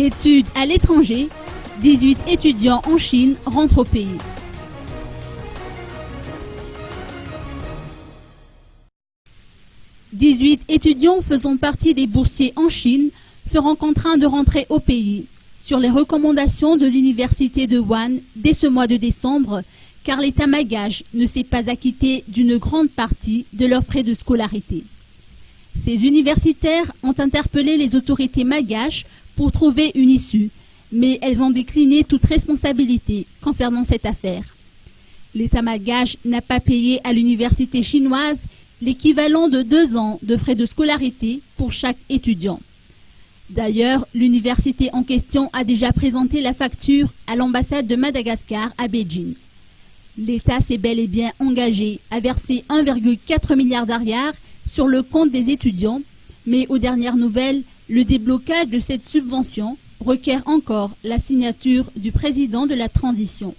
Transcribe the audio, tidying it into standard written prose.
Études à l'étranger, 18 étudiants en Chine rentrent au pays. « 18 étudiants faisant partie des boursiers en Chine seront contraints de rentrer au pays, sur les recommandations de l'université de Wuhan dès ce mois de décembre, car l'État malgache ne s'est pas acquitté d'une grande partie de leurs frais de scolarité. Ces universitaires ont interpellé les autorités malgaches pour trouver une issue, mais elles ont décliné toute responsabilité concernant cette affaire. L'État malgache n'a pas payé à l'université chinoise l'équivalent de 2 ans de frais de scolarité pour chaque étudiant. D'ailleurs, l'université en question a déjà présenté la facture à l'ambassade de Madagascar à Beijing. L'État s'est bel et bien engagé à verser 1,4 milliard d'ariars sur le compte des étudiants, mais aux dernières nouvelles, le déblocage de cette subvention requiert encore la signature du président de la transition.